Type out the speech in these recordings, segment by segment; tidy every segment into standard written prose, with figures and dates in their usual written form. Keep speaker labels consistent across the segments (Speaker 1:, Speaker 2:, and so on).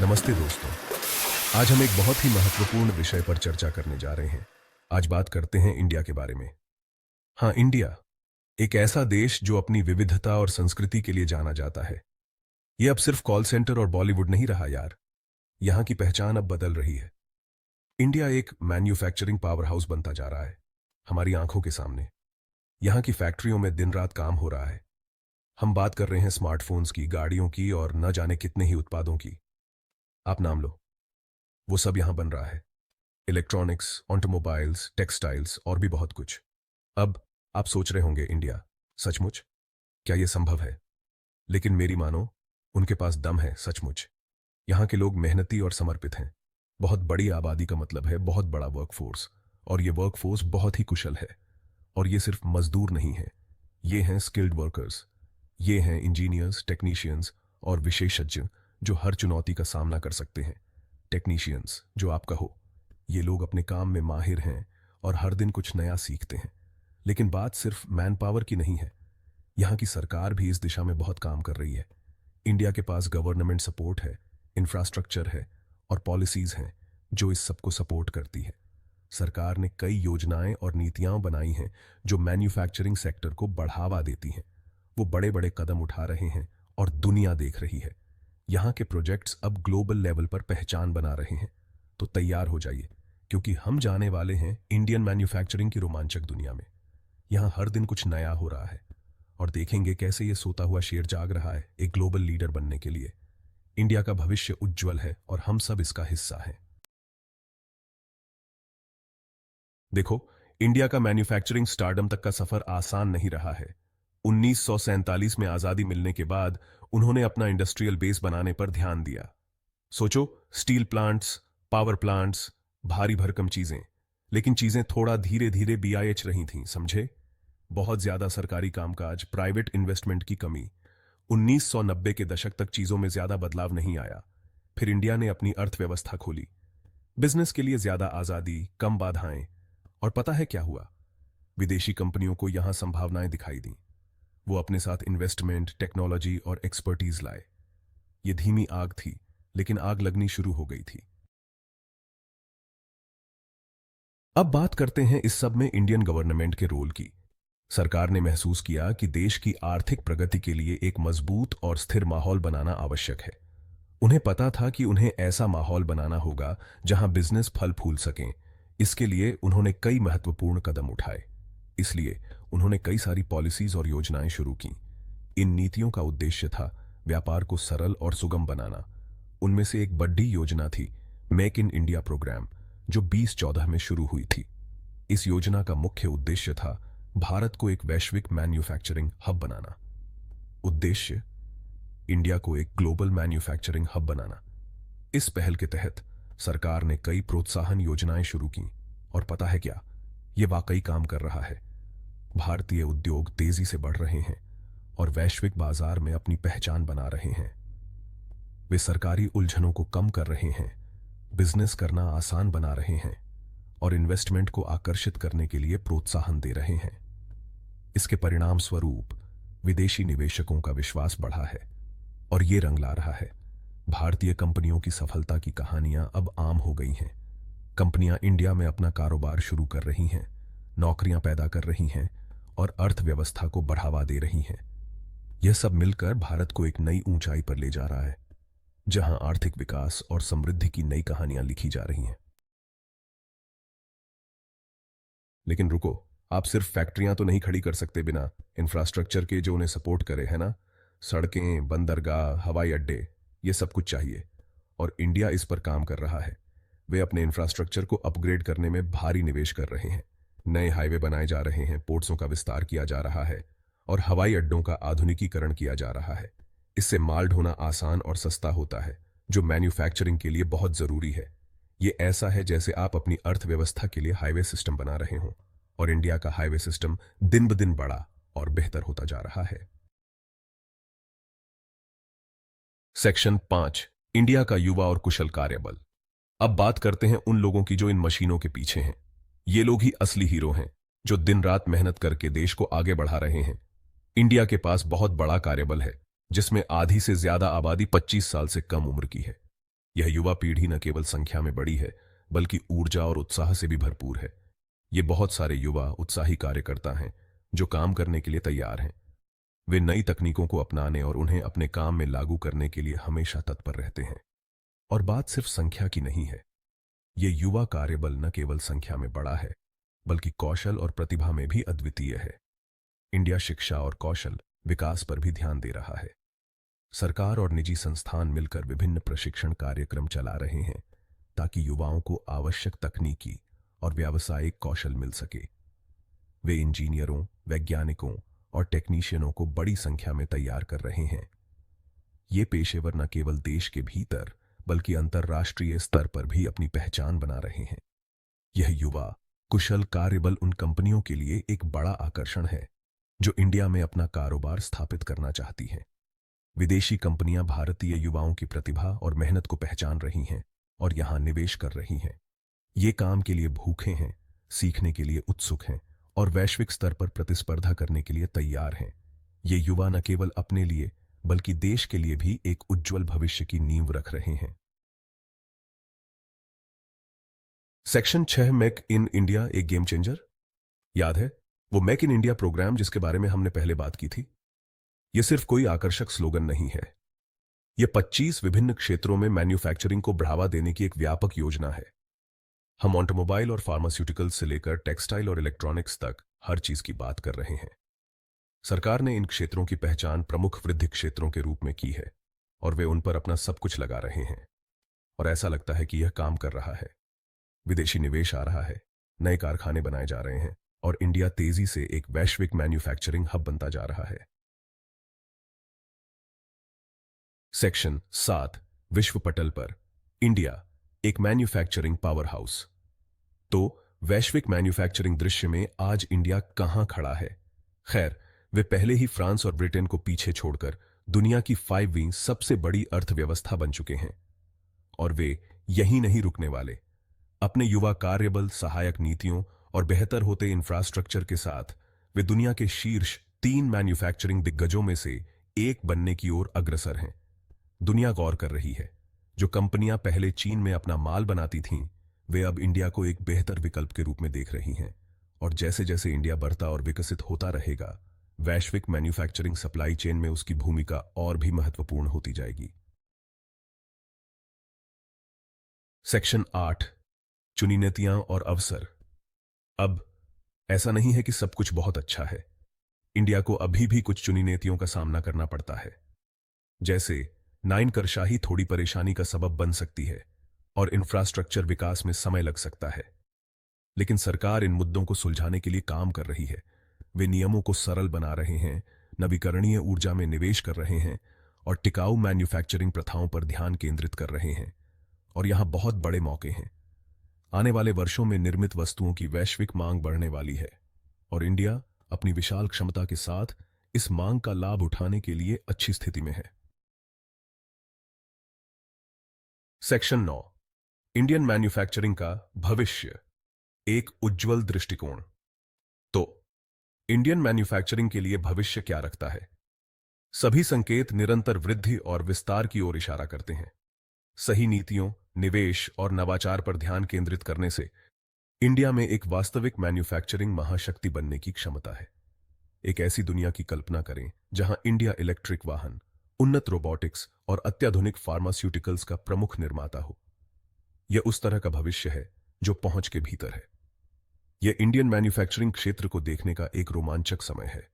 Speaker 1: नमस्ते दोस्तों। आज हम एक बहुत ही महत्वपूर्ण विषय पर चर्चा करने जा रहे हैं। आज बात करते हैं इंडिया के बारे में। हाँ, इंडिया एक ऐसा देश जो अपनी विविधता और संस्कृति के लिए जाना जाता है। ये अब सिर्फ कॉल सेंटर और बॉलीवुड नहीं रहा यार। यहाँ की पहचान अब बदल रही है। इंडिया एक मैन्युफैक्चरिंग पावर हाउस बनता जा रहा है, हमारी आंखों के सामने। यहाँ की फैक्ट्रियों में दिन रात काम हो रहा है। हम बात कर रहे हैं स्मार्टफोन्स की, गाड़ियों की और न जाने कितने ही उत्पादों की। आप नाम लो, वो सब यहाँ बन रहा है। इलेक्ट्रॉनिक्स, ऑटोमोबाइल्स, टेक्सटाइल्स और भी बहुत कुछ। अब आप सोच रहे होंगे, इंडिया सचमुच, क्या यह संभव है? लेकिन मेरी मानो, उनके पास दम है सचमुच। यहाँ के लोग मेहनती और समर्पित हैं। बहुत बड़ी आबादी का मतलब है बहुत बड़ा वर्कफोर्स, और ये वर्कफोर्स बहुत ही कुशल है। और ये सिर्फ मजदूर नहीं है, ये हैं स्किल्ड वर्कर्स। ये हैं इंजीनियर्स, टेक्नीशियंस और विशेषज्ञ जो हर चुनौती का सामना कर सकते हैं। टेक्नीशियंस, जो आप कहो, ये लोग अपने काम में माहिर हैं और हर दिन कुछ नया सीखते हैं। लेकिन बात सिर्फ मैन पावर की नहीं है। यहाँ की सरकार भी इस दिशा में बहुत काम कर रही है। इंडिया के पास गवर्नमेंट सपोर्ट है, इंफ्रास्ट्रक्चर है और पॉलिसीज हैं जो इस सबको सपोर्ट करती है। सरकार ने कई योजनाएं और नीतियां बनाई हैं जो मैन्युफैक्चरिंग सेक्टर को बढ़ावा देती हैं। वो बड़े बड़े कदम उठा रहे हैं और दुनिया देख रही है। यहाँ के प्रोजेक्ट्स अब ग्लोबल लेवल पर पहचान बना रहे हैं। तो तैयार हो जाइए, क्योंकि हम जाने वाले हैं इंडियन मैन्युफैक्चरिंग की रोमांचक दुनिया में। यहाँ हर दिन कुछ नया हो रहा है और देखेंगे कैसे ये सोता हुआ शेर जाग रहा है एक ग्लोबल लीडर बनने के लिए। इंडिया का भविष्य उज्जवल है और हम सब इसका हिस्सा हैं। देखो, इंडिया का मैन्युफैक्चरिंग स्टारडम तक का सफर आसान नहीं रहा है। 1947 में आजादी मिलने के बाद उन्होंने अपना इंडस्ट्रियल बेस बनाने पर ध्यान दिया। सोचो, स्टील प्लांट्स, पावर प्लांट्स, भारी भरकम चीजें। लेकिन चीजें थोड़ा धीरे धीरे बीआईएच रही थीं, समझे? बहुत ज्यादा सरकारी कामकाज, प्राइवेट इन्वेस्टमेंट की कमी। 1990 के दशक तक चीजों में ज्यादा बदलाव नहीं आया। फिर इंडिया ने अपनी अर्थव्यवस्था खोली, बिजनेस के लिए ज्यादा आजादी, कम बाधाएं। और पता है क्या हुआ? विदेशी कंपनियों को यहां संभावनाएं दिखाई दी। वो अपने साथ इन्वेस्टमेंट, टेक्नोलॉजी और एक्सपर्टीज लाए। ये धीमी आग थी, लेकिन आग लगनी शुरू हो गई थी। अब बात करते हैं इस सब में इंडियन गवर्नमेंट के रोल की। सरकार ने महसूस किया कि देश की आर्थिक प्रगति के लिए एक मजबूत और स्थिर माहौल बनाना आवश्यक है। उन्हें पता था कि उन्हें ऐसा माहौल बनाना होगा जहां बिजनेस फल फूल सकें। इसके लिए उन्होंने कई महत्वपूर्ण कदम उठाए। इसलिए उन्होंने कई सारी पॉलिसीज और योजनाएं शुरू की। इन नीतियों का उद्देश्य था व्यापार को सरल और सुगम बनाना। उनमें से एक बड़ी योजना थी मेक इन इंडिया प्रोग्राम, जो 2014 में शुरू हुई थी। इस योजना का मुख्य उद्देश्य था भारत को एक वैश्विक मैन्युफैक्चरिंग हब बनाना। उद्देश्य, इंडिया को एक ग्लोबल मैन्युफैक्चरिंग हब बनाना। इस पहल के तहत सरकार ने कई प्रोत्साहन योजनाएं शुरू की। और पता है क्या, ये वाकई काम कर रहा है। भारतीय उद्योग तेजी से बढ़ रहे हैं और वैश्विक बाजार में अपनी पहचान बना रहे हैं। वे सरकारी उलझनों को कम कर रहे हैं, बिजनेस करना आसान बना रहे हैं और इन्वेस्टमेंट को आकर्षित करने के लिए प्रोत्साहन दे रहे हैं। इसके परिणाम स्वरूप विदेशी निवेशकों का विश्वास बढ़ा है और ये रंग ला रहा है। भारतीय कंपनियों की सफलता की कहानियां अब आम हो गई हैं। कंपनियां इंडिया में अपना कारोबार शुरू कर रही हैं, नौकरियां पैदा कर रही हैं और अर्थव्यवस्था को बढ़ावा दे रही हैं। यह सब मिलकर भारत को एक नई ऊंचाई पर ले जा रहा है, जहां आर्थिक विकास और समृद्धि की नई कहानियां लिखी जा रही हैं। लेकिन रुको, आप सिर्फ फैक्ट्रियां तो नहीं खड़ी कर सकते बिना इंफ्रास्ट्रक्चर के जो उन्हें सपोर्ट करे, है ना? सड़कें, बंदरगाह, हवाई अड्डे, ये सब कुछ चाहिए। और इंडिया इस पर काम कर रहा है। वे अपने इंफ्रास्ट्रक्चर को अपग्रेड करने में भारी निवेश कर रहे हैं। नए हाईवे बनाए जा रहे हैं, पोर्ट्सों का विस्तार किया जा रहा है और हवाई अड्डों का आधुनिकीकरण किया जा रहा है। इससे माल ढोना आसान और सस्ता होता है, जो मैन्युफैक्चरिंग के लिए बहुत जरूरी है। ये ऐसा है जैसे आप अपनी अर्थव्यवस्था के लिए हाईवे सिस्टम बना रहे हों, और इंडिया का हाईवे सिस्टम दिन ब दिन बड़ा और बेहतर होता जा रहा है। सेक्शन 5, इंडिया का युवा और कुशल कार्यबल। अब बात करते हैं उन लोगों की जो इन मशीनों के पीछे हैं। ये लोग ही असली हीरो हैं, जो दिन रात मेहनत करके देश को आगे बढ़ा रहे हैं। इंडिया के पास बहुत बड़ा कार्यबल है, जिसमें आधी से ज्यादा आबादी 25 साल से कम उम्र की है। यह युवा पीढ़ी न केवल संख्या में बड़ी है, बल्कि ऊर्जा और उत्साह से भी भरपूर है। ये बहुत सारे युवा उत्साही कार्यकर्ता हैं जो काम करने के लिए तैयार हैं। वे नई तकनीकों को अपनाने और उन्हें अपने काम में लागू करने के लिए हमेशा तत्पर रहते हैं। और बात सिर्फ संख्या की नहीं है। ये युवा कार्यबल न केवल संख्या में बड़ा है, बल्कि कौशल और प्रतिभा में भी अद्वितीय है। इंडिया शिक्षा और कौशल विकास पर भी ध्यान दे रहा है। सरकार और निजी संस्थान मिलकर विभिन्न प्रशिक्षण कार्यक्रम चला रहे हैं ताकि युवाओं को आवश्यक तकनीकी और व्यावसायिक कौशल मिल सके। वे इंजीनियरों, वैज्ञानिकों और टेक्नीशियनों को बड़ी संख्या में तैयार कर रहे हैं। ये पेशेवर न केवल देश के भीतर बल्कि अंतर्राष्ट्रीय स्तर पर भी अपनी पहचान बना रहे हैं। यह युवा कुशल कार्यबल उन कंपनियों के लिए एक बड़ा आकर्षण है जो इंडिया में अपना कारोबार स्थापित करना चाहती हैं। विदेशी कंपनियां भारतीय युवाओं की प्रतिभा और मेहनत को पहचान रही हैं और यहां निवेश कर रही हैं। ये काम के लिए भूखे हैं, सीखने के लिए उत्सुक हैं और वैश्विक स्तर पर प्रतिस्पर्धा करने के लिए तैयार हैं। ये युवा न केवल अपने लिए बल्कि देश के लिए भी एक उज्जवल भविष्य की नींव रख रहे हैं। सेक्शन 6 मेक इन इंडिया एक गेम चेंजर। याद है वो मेक इन इंडिया प्रोग्राम जिसके बारे में हमने पहले बात की थी? यह सिर्फ कोई आकर्षक स्लोगन नहीं है। यह 25 विभिन्न क्षेत्रों में मैन्युफैक्चरिंग को बढ़ावा देने की एक व्यापक योजना है। हम ऑटोमोबाइल और फार्मास्यूटिकल्स से लेकर टेक्सटाइल और इलेक्ट्रॉनिक्स तक हर चीज की बात कर रहे हैं। सरकार ने इन क्षेत्रों की पहचान प्रमुख वृद्धि क्षेत्रों के रूप में की है और वे उन पर अपना सब कुछ लगा रहे हैं। और ऐसा लगता है कि यह काम कर रहा है। विदेशी निवेश आ रहा है, नए कारखाने बनाए जा रहे हैं और इंडिया तेजी से एक वैश्विक मैन्युफैक्चरिंग हब बनता जा रहा है। सेक्शन 7 विश्व पटल पर इंडिया एक मैन्युफैक्चरिंग पावर हाउस। तो वैश्विक मैन्युफैक्चरिंग दृश्य में आज इंडिया कहां खड़ा है? खैर, वे पहले ही फ्रांस और ब्रिटेन को पीछे छोड़कर दुनिया की 5वीं सबसे बड़ी अर्थव्यवस्था बन चुके हैं। और वे यहीं नहीं रुकने वाले। अपने युवा कार्यबल, सहायक नीतियों और बेहतर होते इंफ्रास्ट्रक्चर के साथ वे दुनिया के शीर्ष 3 मैन्युफैक्चरिंग दिग्गजों में से एक बनने की ओर अग्रसर हैं। दुनिया गौर कर रही है। जो कंपनियां पहले चीन में अपना माल बनाती थीं, वे अब इंडिया को एक बेहतर विकल्प के रूप में देख रही हैं। और जैसे जैसे इंडिया बढ़ता और विकसित होता रहेगा, वैश्विक मैन्युफैक्चरिंग सप्लाई चेन में उसकी भूमिका और भी महत्वपूर्ण होती जाएगी। सेक्शन 8 चुनी नीतियां और अवसर। अब ऐसा नहीं है कि सब कुछ बहुत अच्छा है। इंडिया को अभी भी कुछ चुनी नीतियों का सामना करना पड़ता है। जैसे 9 करशाही थोड़ी परेशानी का सबब बन सकती है और इंफ्रास्ट्रक्चर विकास में समय लग सकता है। लेकिन सरकार इन मुद्दों को सुलझाने के लिए काम कर रही है। वे नियमों को सरल बना रहे हैं, नवीकरणीय ऊर्जा में निवेश कर रहे हैं और टिकाऊ मैन्युफैक्चरिंग प्रथाओं पर ध्यान केंद्रित कर रहे हैं। और यहां बहुत बड़े मौके हैं। आने वाले वर्षों में निर्मित वस्तुओं की वैश्विक मांग बढ़ने वाली है और इंडिया अपनी विशाल क्षमता के साथ इस मांग का लाभ उठाने के लिए अच्छी स्थिति में है। सेक्शन 9 इंडियन मैन्युफैक्चरिंग का भविष्य एक उज्जवल दृष्टिकोण। तो इंडियन मैन्युफैक्चरिंग के लिए भविष्य क्या रखता है? सभी संकेत निरंतर वृद्धि और विस्तार की ओर इशारा करते हैं। सही नीतियों, निवेश और नवाचार पर ध्यान केंद्रित करने से इंडिया में एक वास्तविक मैन्युफैक्चरिंग महाशक्ति बनने की क्षमता है। एक ऐसी दुनिया की कल्पना करें जहां इंडिया इलेक्ट्रिक वाहन, उन्नत रोबोटिक्स और अत्याधुनिक फार्मास्यूटिकल्स का प्रमुख निर्माता हो। यह उस तरह का भविष्य है जो पहुंच के भीतर है। यह इंडियन मैन्युफैक्चरिंग क्षेत्र को देखने का एक रोमांचक समय है।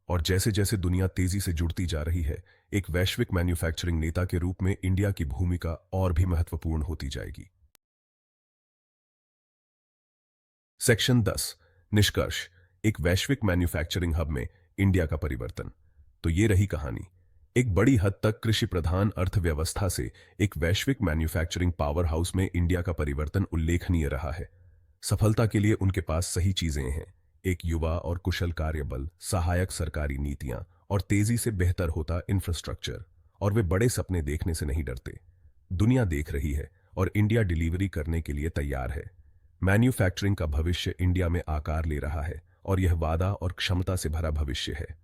Speaker 1: और जैसे जैसे दुनिया तेजी से जुड़ती जा रही है, एक वैश्विक मैन्युफैक्चरिंग नेता के रूप में इंडिया की भूमिका और भी महत्वपूर्ण होती जाएगी। सेक्शन 10 निष्कर्ष एक वैश्विक मैन्युफैक्चरिंग हब में इंडिया का परिवर्तन। तो ये रही कहानी। एक बड़ी हद तक कृषि प्रधान अर्थव्यवस्था से एक वैश्विक मैन्युफैक्चरिंग पावर हाउस में इंडिया का परिवर्तन उल्लेखनीय रहा है। सफलता के लिए उनके पास सही चीजें हैं। एक युवा और कुशल कार्यबल, सहायक सरकारी नीतियां और तेजी से बेहतर होता इंफ्रास्ट्रक्चर। और वे बड़े सपने देखने से नहीं डरते। दुनिया देख रही है और इंडिया डिलीवरी करने के लिए तैयार है। मैन्युफैक्चरिंग का भविष्य इंडिया में आकार ले रहा है और यह वादा और क्षमता से भरा भविष्य है।